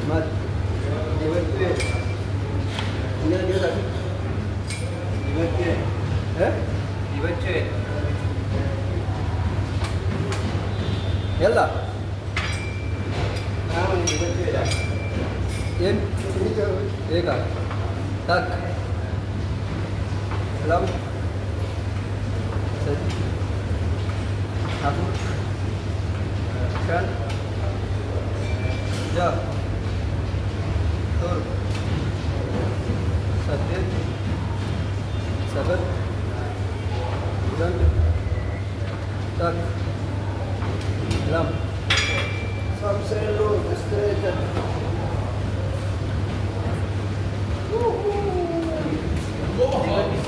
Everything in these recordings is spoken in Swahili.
Mat. Dibaca. Ini dia tadi. Dibaca. Dibaca. يلا ين ايه كا تك لم سد أفر كان جا تور سدين سبت جن تك لم سامسيلو استريتر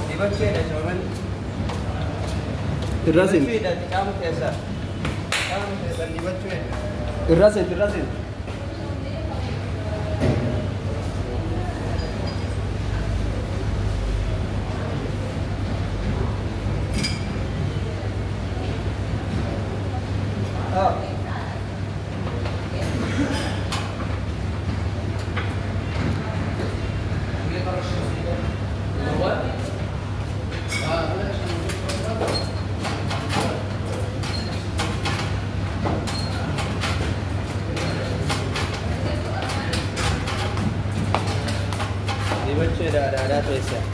dibaca dah cuman terasin dah kamu biasa dibaca terasin dibaca dah ada tulisan.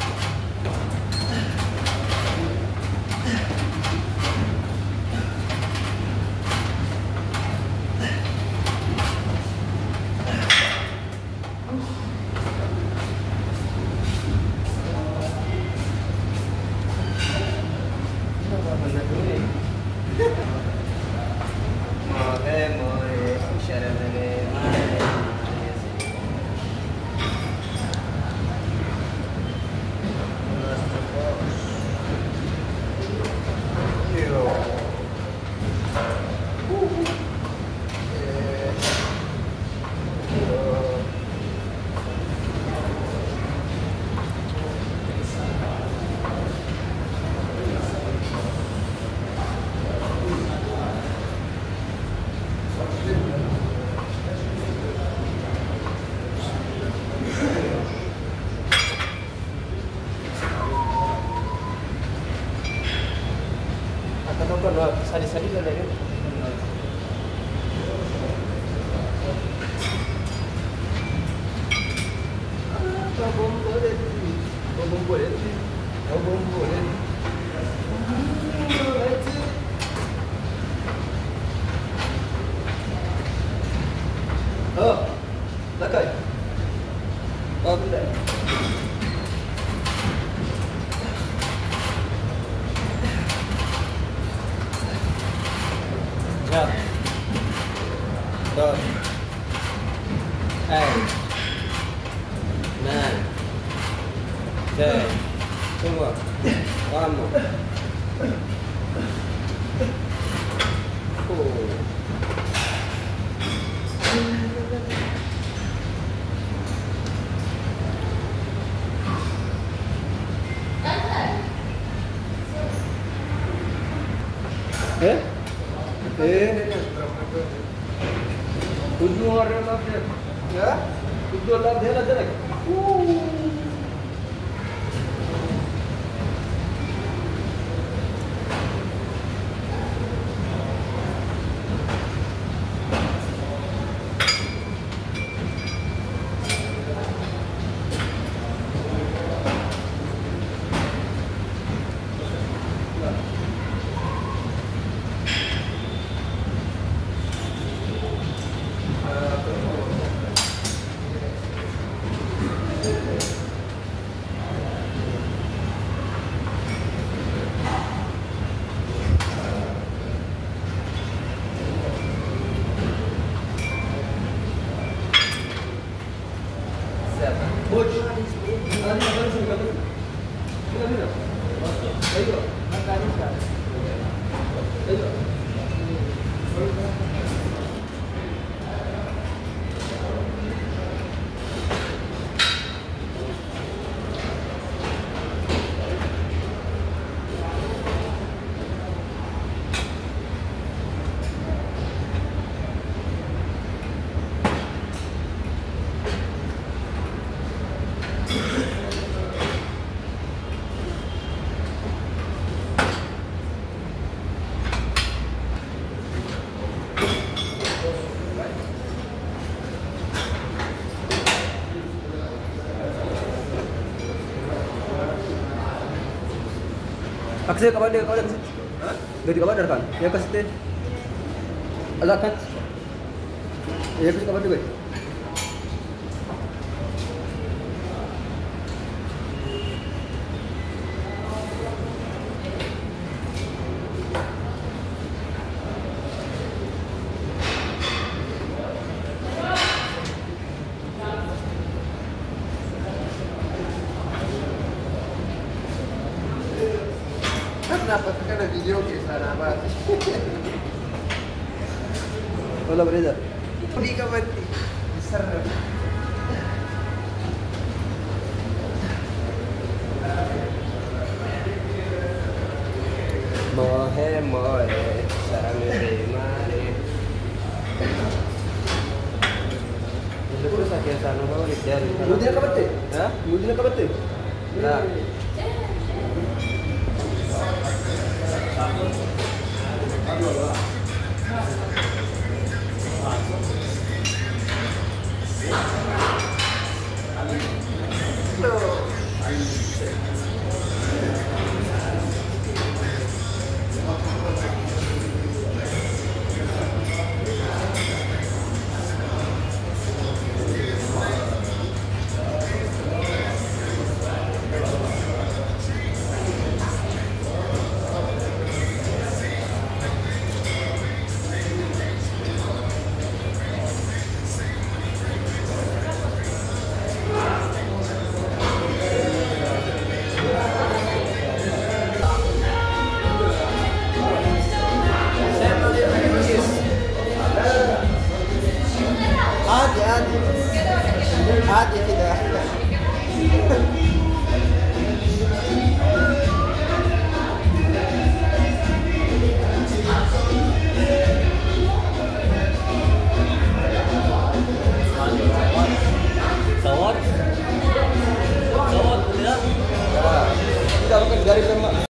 Sadi-sadi dah lagi. Oh, lakai. Oh, tidak. Ya. Dot. Nah. Semua. Kamu. Tujuh orang lah ya, tujuh lah dia lah jelek. Aksi kabadde kabadde. Hah? Gadi kabadde kan. Ya kasite. Alakan. Ya kasite kabadde bai. Kenapa kena video ke sana abang? Wala brother. Hindi ka ba besar? Mohe mohe samire mare. Itu sakit sana bawa di jari. Mudi na kabate? Ha? Mudi na kabate? Na.